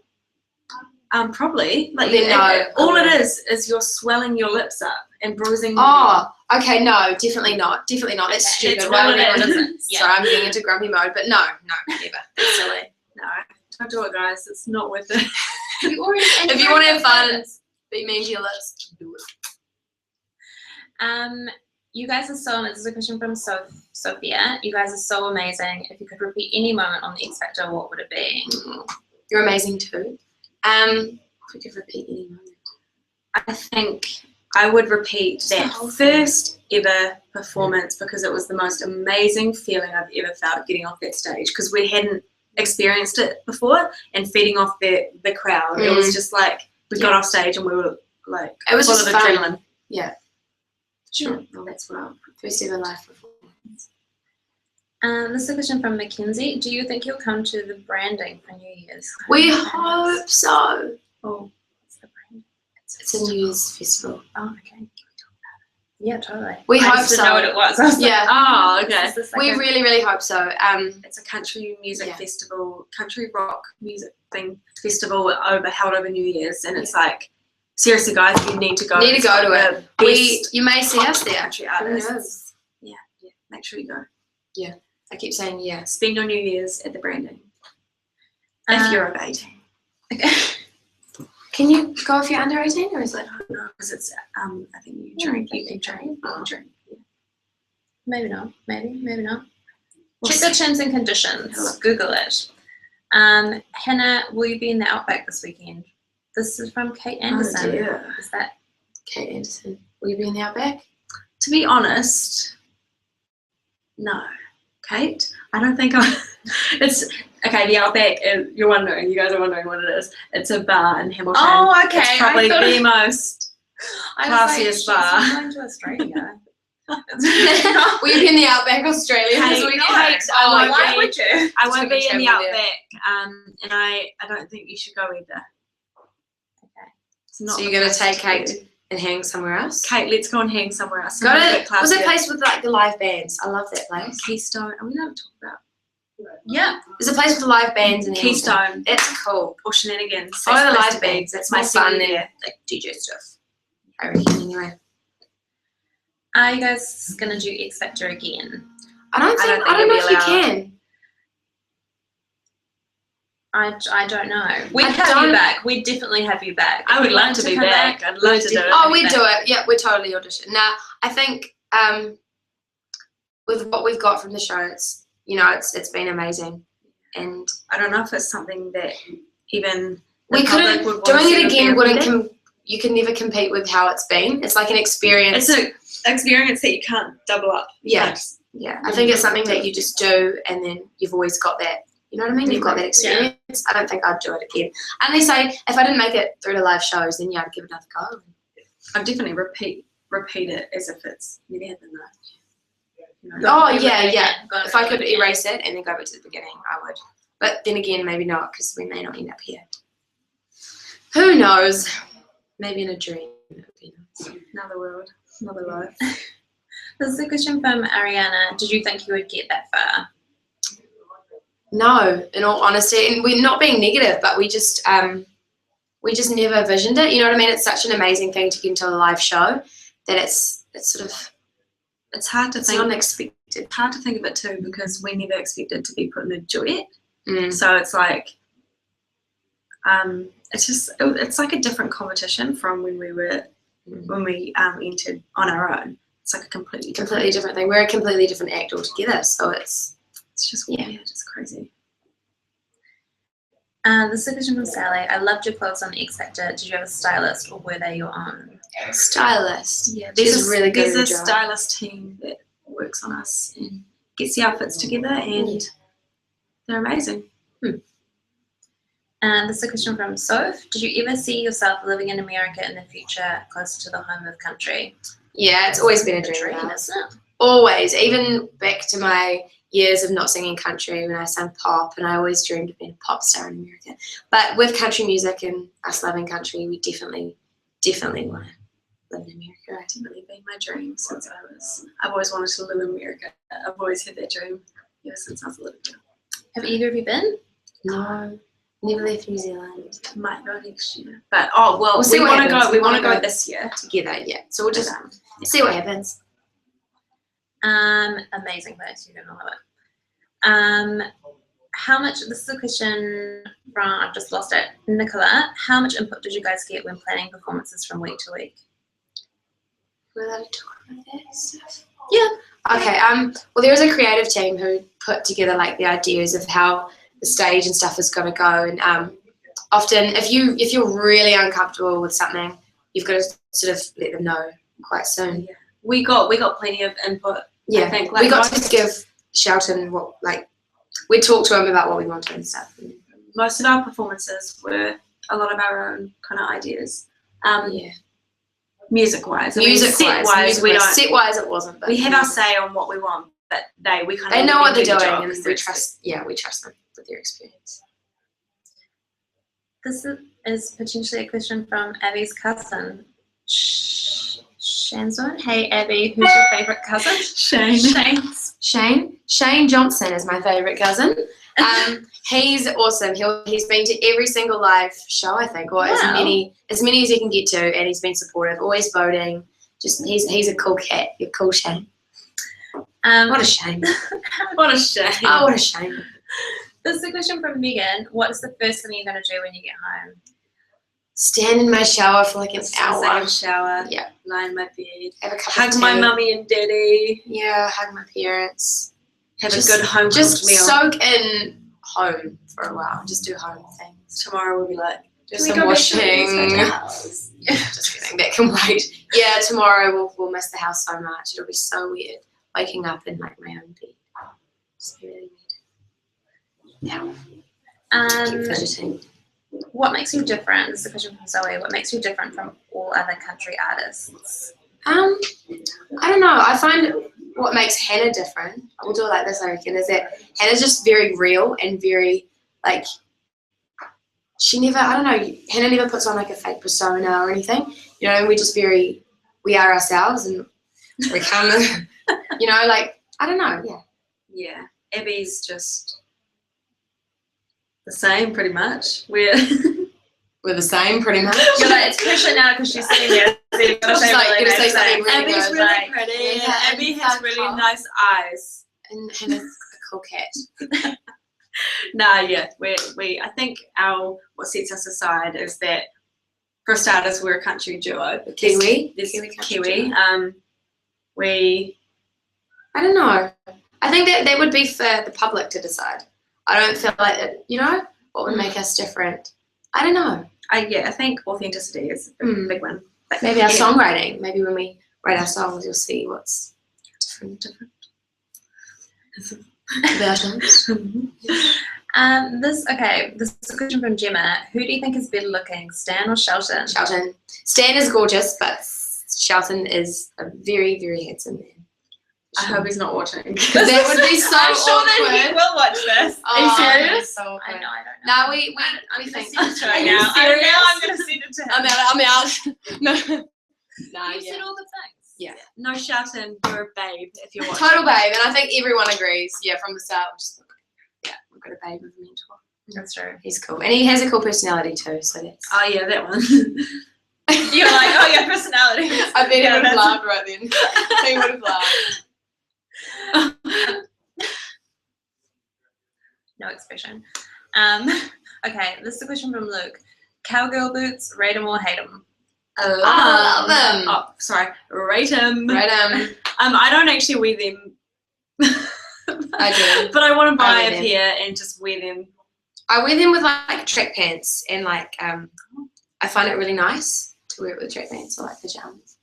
Speaker 2: Probably. Like
Speaker 3: Then no.
Speaker 2: all it is you're swelling your lips up and bruising.
Speaker 3: Oh, okay. No, definitely not. Definitely not. It's
Speaker 1: Okay,
Speaker 3: stupid.
Speaker 1: it's
Speaker 3: Why
Speaker 1: all
Speaker 3: would
Speaker 1: it
Speaker 3: anyone
Speaker 1: is.
Speaker 3: do that?
Speaker 1: Yeah.
Speaker 3: Sorry, I'm getting into grumpy mode, but no, never. That's silly.
Speaker 2: No, don't do it, guys. It's not worth it.
Speaker 3: If you want to have fun and be mean to your lips, do it.
Speaker 1: You guys are so, this is a question from Sophia. You guys are so amazing. If you could repeat any moment on the X Factor, what would it be?
Speaker 3: You're amazing too. If we could repeat any moment.
Speaker 2: I think I would repeat that first ever performance because it was the most amazing feeling I've ever felt getting off that stage because we hadn't experienced it before and feeding off the crowd. It was just like we got off stage and we were like
Speaker 3: it was
Speaker 2: full
Speaker 3: just
Speaker 2: of
Speaker 3: fun.
Speaker 2: adrenaline.
Speaker 3: Yeah. Sure. Well, that's what I'll first ever live performance.
Speaker 1: This is a question from Mackenzie. Do you think you'll come to the branding for New Year's?
Speaker 3: We hope so.
Speaker 1: Oh, what's the brand?
Speaker 3: It's a New Year's festival.
Speaker 1: Oh, okay. Yeah, totally.
Speaker 3: We
Speaker 1: I
Speaker 3: hope
Speaker 1: just didn't
Speaker 3: so.
Speaker 1: know what it was. I was
Speaker 3: Yeah.
Speaker 1: like,
Speaker 2: Oh, okay.
Speaker 1: is this like
Speaker 3: We
Speaker 1: a-
Speaker 3: really, really hope so.
Speaker 2: It's a country music
Speaker 3: Yeah.
Speaker 2: festival, country rock music festival held over New Year's, and it's like seriously, guys, you need to go.
Speaker 3: Need to
Speaker 2: It's
Speaker 3: go
Speaker 2: like
Speaker 3: to
Speaker 2: the
Speaker 3: it.
Speaker 2: best
Speaker 3: You may see us there.
Speaker 2: country
Speaker 3: Who
Speaker 2: artists.
Speaker 3: knows?
Speaker 2: Yeah, make sure you go.
Speaker 3: I keep saying yes.
Speaker 2: Spend your New Year's at the branding if you're over 18.
Speaker 3: Can you go if you're under 18 or is it?
Speaker 2: No, because it's I think you drink. You can drink. Yeah.
Speaker 1: Maybe not. Maybe not.
Speaker 2: We'll
Speaker 1: Check the terms and conditions.
Speaker 2: Hello.
Speaker 1: Google it. Hannah, will you be in the Outback this weekend? This is from Kate Anderson.
Speaker 2: Oh, dear.
Speaker 1: Is that
Speaker 3: Kate Anderson. Will you be in the Outback?
Speaker 2: To be honest, no, Kate. I don't think it's okay. The Outback. You're wondering. You guys are wondering what it is. It's a bar in Hamilton.
Speaker 1: Oh, okay.
Speaker 2: It's probably
Speaker 1: I thought
Speaker 2: the most classiest bar.
Speaker 1: She's going to Australia.
Speaker 3: Will you be in the Outback Australia this
Speaker 2: Kate,
Speaker 3: weekend?
Speaker 2: Kate,
Speaker 3: Oh my
Speaker 2: won't
Speaker 1: why
Speaker 3: God.
Speaker 1: would you?
Speaker 2: I won't be in the
Speaker 3: travel there.
Speaker 2: Outback, and I don't think you should go either.
Speaker 1: Okay.
Speaker 2: It's not
Speaker 3: So
Speaker 2: the
Speaker 3: you're going to
Speaker 2: place
Speaker 3: take
Speaker 2: do.
Speaker 3: Kate and hang somewhere else?
Speaker 2: Kate, let's go and hang somewhere else.
Speaker 3: Go
Speaker 2: Somewhere a
Speaker 3: to,
Speaker 2: bit
Speaker 3: what's that
Speaker 2: classier.
Speaker 3: place with like the live bands? I love that place.
Speaker 2: Keystone. Are we allowed to talk about
Speaker 1: Yeah.
Speaker 3: There's a place with the live bands in Hamilton.
Speaker 2: Keystone
Speaker 3: It's cool.
Speaker 2: or Shenanigans?
Speaker 3: Oh, the
Speaker 2: Safe place
Speaker 3: live
Speaker 2: to be.
Speaker 3: bands. That's
Speaker 2: My
Speaker 3: more fun
Speaker 2: city,
Speaker 3: than
Speaker 2: yeah.
Speaker 3: like DJ stuff. I reckon anyway.
Speaker 1: Are you guys going to do X Factor again?
Speaker 3: I don't
Speaker 2: I don't
Speaker 3: know
Speaker 2: think
Speaker 3: if
Speaker 2: you'll
Speaker 3: you
Speaker 2: be allowed.
Speaker 3: can.
Speaker 1: I don't know. We'd
Speaker 3: I
Speaker 1: have
Speaker 3: don't-
Speaker 1: you back. We'd definitely have you back.
Speaker 2: I
Speaker 1: If
Speaker 2: would
Speaker 1: you'd
Speaker 2: love
Speaker 1: like
Speaker 2: to be
Speaker 1: come
Speaker 2: back. I'd love to do it.
Speaker 3: Oh,
Speaker 1: We'd
Speaker 3: we
Speaker 1: do
Speaker 3: do it. Yeah, we're totally audition. Now, I think with what we've got from the show, it's been amazing, and
Speaker 2: I don't know if it's something that even the
Speaker 3: we
Speaker 2: public
Speaker 3: couldn't
Speaker 2: would want
Speaker 3: doing
Speaker 2: to
Speaker 3: it
Speaker 2: see
Speaker 3: again. Wouldn't
Speaker 2: repeated.
Speaker 3: you can never compete with how it's been. It's like an experience.
Speaker 2: It's an experience that you can't double up.
Speaker 3: Yeah. Yeah, I think it's something that you just do, and then you've always got that. You know what I mean? You've got that experience. I don't think I'd do it again. Unless if I didn't make it through to live shows, then yeah, I'd give it another go.
Speaker 2: I'd definitely repeat it as if it's never happened though. You know?
Speaker 3: Oh
Speaker 1: You're
Speaker 3: yeah,
Speaker 1: really
Speaker 3: yeah.
Speaker 1: gonna
Speaker 3: If I
Speaker 1: do
Speaker 3: could
Speaker 1: it again.
Speaker 3: erase it and then go back to the beginning, I would. But then again, maybe not, because we may not end up here. Who knows? Maybe in a dream. It would be nice.
Speaker 2: Another world, another life.
Speaker 1: This is a question from Ariana. Did you think you would get that far?
Speaker 3: No, in all honesty, and we're not being negative, but we just never visioned it. You know what I mean? It's such an amazing thing to get into a live show that it's sort of
Speaker 2: It's hard to
Speaker 3: it's
Speaker 2: think.
Speaker 3: unexpected.
Speaker 2: It's hard to think of it too because we never expected to be put in a duet.
Speaker 3: Mm.
Speaker 2: So it's like, it's like a different competition from when we entered on our own. It's like a completely
Speaker 3: Different thing. We're a completely different act altogether, so it's
Speaker 2: just
Speaker 3: Yeah.
Speaker 2: weird. It's crazy.
Speaker 1: This is a question from Sally. I loved your clothes on X Factor. Did you have a stylist or were they your own?
Speaker 3: stylist.
Speaker 2: Yeah,
Speaker 3: She's really good at
Speaker 2: There's
Speaker 3: her
Speaker 2: a
Speaker 3: job.
Speaker 2: stylist team that works on us and gets the outfits together, and they're amazing.
Speaker 1: This is a question from Soph. Did you ever see yourself living in America in the future, closer to the home of country?
Speaker 3: Yeah, it's always been a
Speaker 1: The
Speaker 3: dream. of ours.
Speaker 1: isn't it?
Speaker 3: Always, even back to my years of not singing country when I sang pop, and I always dreamed of being a pop star in America. But with country music and us loving country, we definitely want to live in America.
Speaker 2: It's definitely been my dream since I've always wanted to live in America. I've always had that dream ever since I was a little girl.
Speaker 1: Have either of you been?
Speaker 3: No, never left New Zealand
Speaker 2: Might go next year, but we'll
Speaker 3: see
Speaker 2: we
Speaker 3: what
Speaker 2: want to
Speaker 3: happens.
Speaker 2: go.
Speaker 3: We
Speaker 2: We want to
Speaker 3: wanna
Speaker 2: go
Speaker 3: go.
Speaker 2: this year.
Speaker 3: together. Yeah, so we'll just
Speaker 2: But,
Speaker 3: see what happens.
Speaker 1: Amazing place. You're gonna love it. How much, this is a question from, I've just lost it, Nicola. How much input did you guys get when planning performances from week to week?
Speaker 3: We're allowed to talk about that stuff.
Speaker 1: Yeah.
Speaker 3: Okay. Well, there was a creative team who put together like the ideas of how the stage and stuff is going to go, and often if you're really uncomfortable with something, you've got to sort of let them know quite soon.
Speaker 2: Yeah. We got plenty of input.
Speaker 3: Yeah,
Speaker 2: I think,
Speaker 3: we got to give Shelton what, like, we talked to him about what we wanted and stuff.
Speaker 2: Most of our performances were a lot of our own kind of ideas.
Speaker 3: Yeah.
Speaker 2: Music-wise,
Speaker 3: Set-wise,
Speaker 2: we don't.
Speaker 3: Set-wise, it wasn't. But
Speaker 2: We have our say on what we want, but
Speaker 3: they know what they're doing, and we trust them with their experience.
Speaker 1: This is potentially a question from Abby's cousin, Shanzun. Hey, Abby, who's your favourite cousin?
Speaker 3: Shane Johnson is my favourite cousin. He's awesome. He's been to every single live show, I think, or as many as he can get to, and he's been supportive, always voting. Just he's a cool cat. You're cool, Shane. What a shame.
Speaker 2: What a shame.
Speaker 3: Oh, what a shame.
Speaker 1: This is a question from Megan. What is the first thing you're going to do when you get home?
Speaker 3: Stand in my shower for like an hour.
Speaker 2: Take a shower.
Speaker 3: Yeah.
Speaker 2: Lie in my bed.
Speaker 3: Have a cup
Speaker 2: Hug
Speaker 3: of tea.
Speaker 2: my mummy and daddy.
Speaker 3: Yeah, hug my parents.
Speaker 2: Have a good home
Speaker 3: Just
Speaker 2: meal.
Speaker 3: soak in home for a while. Just do home things.
Speaker 2: Tomorrow we'll be like,
Speaker 3: Do some washing. Yeah, just kidding. That can wait. Yeah, tomorrow we'll miss the house so much. It'll be so weird waking up in like my own bed. It's really weird. Yeah. Keep fidgeting.
Speaker 1: What makes you different? This is a question from Zoe. What makes you different from all other country artists?
Speaker 3: I don't know. I find what makes Hannah different, we'll do it like this, I reckon, is that Hannah's just very real and very, like, Hannah never puts on like a fake persona or anything, you know, we are ourselves, and we come, you know, like, I don't know, yeah.
Speaker 2: Yeah, Abby's just the same, pretty much. We're
Speaker 3: the same, pretty much.
Speaker 1: You're like, it's pressure now because she's sitting there. So you've got to say,
Speaker 3: like, you're gonna say something really
Speaker 2: Abby's
Speaker 3: good,
Speaker 2: really
Speaker 3: like,
Speaker 2: pretty.
Speaker 3: yeah,
Speaker 2: Abby
Speaker 3: and
Speaker 2: has
Speaker 3: so
Speaker 2: really
Speaker 3: calm.
Speaker 2: nice eyes.
Speaker 3: And Hannah's a cool cat.
Speaker 2: Nah, yeah, we I think what sets us aside is that, for starters, we're a country duo.
Speaker 3: Kiwi?
Speaker 2: There's
Speaker 3: Kiwi country
Speaker 2: Kiwi.
Speaker 3: duo.
Speaker 2: I
Speaker 3: don't know. I think that would be for the public to decide. I don't feel like it, you know, what would make us different. I don't know.
Speaker 2: I think authenticity is a big one. But
Speaker 3: Maybe our songwriting. Maybe when we write our songs, you'll see what's different. About us.
Speaker 1: This is a question from Gemma. Who do you think is better looking, Stan or Shelton?
Speaker 3: Shelton. Stan is gorgeous, but Shelton is a very, very handsome man.
Speaker 2: I hope he's not watching.
Speaker 3: That would be so
Speaker 1: I'm sure
Speaker 3: awkward.
Speaker 1: that he will watch this.
Speaker 3: Oh,
Speaker 1: Are you serious?
Speaker 3: So
Speaker 1: I know, I don't know.
Speaker 3: No, we
Speaker 1: I'm gonna
Speaker 3: think.
Speaker 1: send it to
Speaker 2: Are
Speaker 1: her
Speaker 2: you
Speaker 1: now.
Speaker 2: serious?
Speaker 1: I'm going to send it to him.
Speaker 3: I'm out. No. Nah,
Speaker 1: You
Speaker 3: yeah.
Speaker 1: said all the things.
Speaker 3: Yeah.
Speaker 2: No shouting, you're a babe if you're watching.
Speaker 3: Total babe, and I think everyone agrees. Yeah, from the start. We've got a babe as a mentor.
Speaker 1: That's true.
Speaker 3: He's cool, and he has a cool personality too. So that's.
Speaker 2: Oh yeah, that one.
Speaker 1: You're like, oh yeah, personality.
Speaker 3: I bet he would have
Speaker 1: that's-
Speaker 3: laughed right then. He would have laughed.
Speaker 1: No expression. Okay, this is a question from Luke. Cowgirl boots, rate 'em or hate 'em?
Speaker 3: I love them.
Speaker 2: Oh, sorry. Rate him.
Speaker 3: Right,
Speaker 2: I don't actually wear them.
Speaker 3: I do.
Speaker 2: But I want to buy
Speaker 3: wear
Speaker 2: a
Speaker 3: them.
Speaker 2: pair and just wear them.
Speaker 3: I wear them with like track pants, and like I find it really nice to wear it with track pants or like pajamas.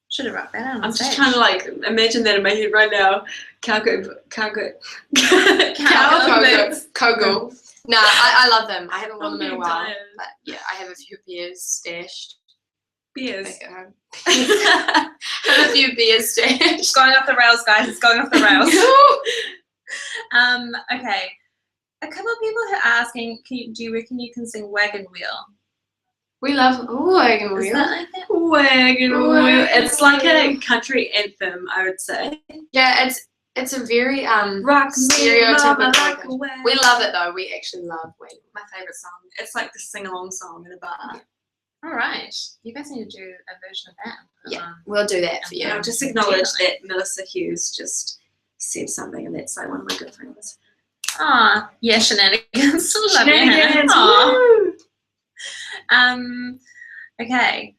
Speaker 1: Should have wrote that down on
Speaker 2: I'm
Speaker 1: stage.
Speaker 2: just trying to like imagine that in my head right now. Cowgirl.
Speaker 1: Cowgirl boots.
Speaker 3: Kogo. Nah, I love them. I haven't worn
Speaker 2: I'm
Speaker 3: them in a
Speaker 2: getting
Speaker 3: while,
Speaker 2: tired.
Speaker 3: but yeah, I have a few pairs stashed.
Speaker 2: Beers.
Speaker 3: Back at home. I have a few beers stashed.
Speaker 1: It's going off the rails, guys. It's going off the rails. Okay. A couple of people are asking, do you reckon you can sing Wagon Wheel?
Speaker 3: We love wagon
Speaker 1: Is
Speaker 3: wheel.
Speaker 1: that like that?
Speaker 2: Wagon wheel. It's like a country anthem, I would say.
Speaker 3: Yeah, it's a very
Speaker 2: Rock me,
Speaker 3: stereotypical.
Speaker 2: mama, like a wagon.
Speaker 3: We love it though. We actually love wagon.
Speaker 2: My favorite song. It's like the sing-along song in a bar.
Speaker 1: All right. You guys need to do a version of that.
Speaker 3: Yeah, we'll do that for you.
Speaker 2: And I'll just acknowledge that Melissa Hughes just said something, and that's like one of my good friends.
Speaker 1: Aw, yeah, shenanigans. Love you, Hannah.
Speaker 2: Shenanigans.
Speaker 1: Aw.
Speaker 2: Woo!
Speaker 1: Okay.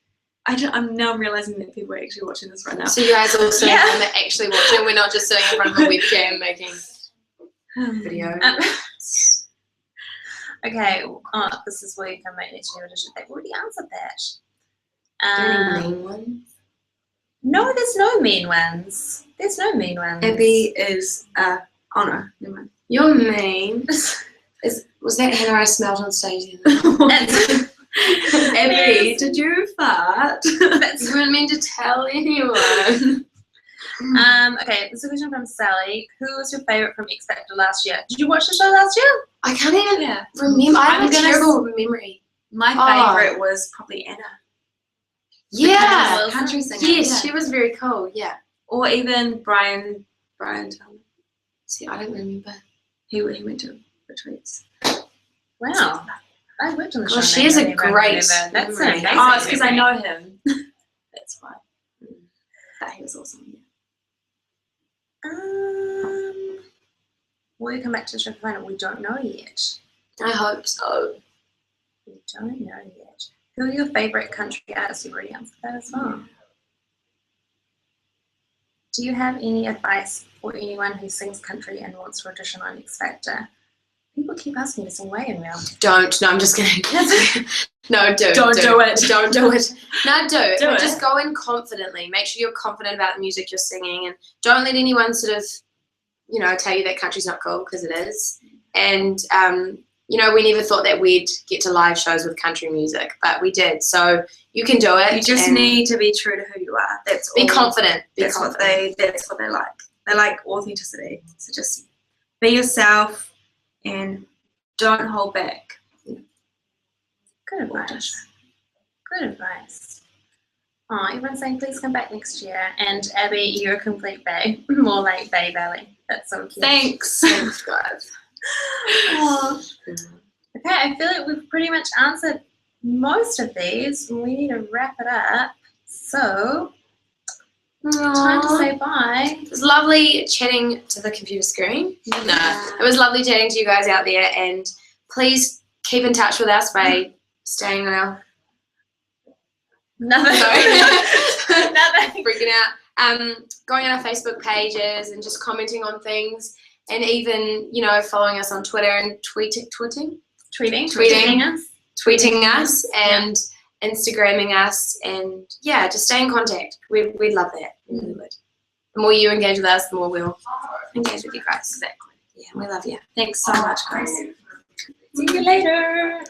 Speaker 2: I'm now realizing that people are actually watching this right now.
Speaker 3: So you guys also
Speaker 1: Yeah.
Speaker 3: are actually watching. We're not just sitting in front of a webcam making video.
Speaker 1: Okay. Oh, this is where you can make next year edition. They've already answered that.
Speaker 3: Are there any mean ones?
Speaker 1: No, there's no mean ones. There's no mean ones.
Speaker 2: Abby is oh no, never mind.
Speaker 3: You're mean. Was that Hannah I smelled on stage?
Speaker 1: That's-
Speaker 2: Abby, did you fart?
Speaker 3: You weren't meant to tell anyone.
Speaker 1: Okay, this is a question from Sally. Who was your favourite from X Factor last year? Did you watch the show last year?
Speaker 3: I can't even
Speaker 2: Yeah.
Speaker 3: remember. I
Speaker 2: I'm
Speaker 3: have a
Speaker 2: gonna
Speaker 3: terrible memory.
Speaker 2: My
Speaker 3: Oh.
Speaker 2: favorite was probably Anna.
Speaker 3: Yeah.
Speaker 1: Wilson?
Speaker 2: Country singer.
Speaker 3: Yes,
Speaker 2: yeah.
Speaker 3: she was very cool. Yeah.
Speaker 2: Or even Brian Tillman.
Speaker 3: See, I don't remember.
Speaker 2: He went to retreats.
Speaker 1: Wow. I worked on the show.
Speaker 3: Well, she has a great
Speaker 1: That's
Speaker 3: memory.
Speaker 1: amazing.
Speaker 2: Oh, it's because I know him. That's why. But he was awesome. Yeah.
Speaker 1: Will you come back to the show for We don't know yet.
Speaker 3: I hope so.
Speaker 1: We don't know yet. Who are your favourite country artists? You've already answered that as well. Do you have any advice for anyone who sings country and wants to audition on X Factor? People keep asking me to sing Way in Real.
Speaker 3: Don't. No, I'm just kidding. No, do.
Speaker 2: Don't do it.
Speaker 3: Don't do it. No, do.
Speaker 2: Do
Speaker 3: But
Speaker 2: it.
Speaker 3: just go in confidently. Make sure you're confident about the music you're singing, and don't let anyone sort of, tell you that country's not cool, because it is. And we never thought that we'd get to live shows with country music, but we did. So you can do it.
Speaker 2: You just
Speaker 3: and
Speaker 2: need to be true to who you are. That's
Speaker 3: be
Speaker 2: all.
Speaker 3: confident. Be
Speaker 2: That's
Speaker 3: confident.
Speaker 2: that's what they like. They like authenticity. So just be yourself and don't hold back.
Speaker 1: Good advice. Good advice. Oh, everyone's saying please come back next year. And Abby, you're a complete bae. More like Bae Valley. That's so cute.
Speaker 2: Thanks.
Speaker 3: Thanks, guys.
Speaker 1: Oh. Okay, I feel like we've pretty much answered most of these. We need to wrap it up. So, time to say bye.
Speaker 3: It was lovely chatting to the computer screen. No, it was lovely chatting to you guys out there, and please keep in touch with us by staying on our
Speaker 1: Nothing.
Speaker 3: Sorry.
Speaker 1: Nothing.
Speaker 3: freaking out. Going on our Facebook pages and just commenting on things, and even following us on Twitter and tweeting us and Instagramming us, and just stay in contact. We'd love that. We really would. The more you engage with us, the more we'll engage with you guys. Exactly. Yeah, we love you.
Speaker 2: Thanks so much, guys.
Speaker 1: See you later.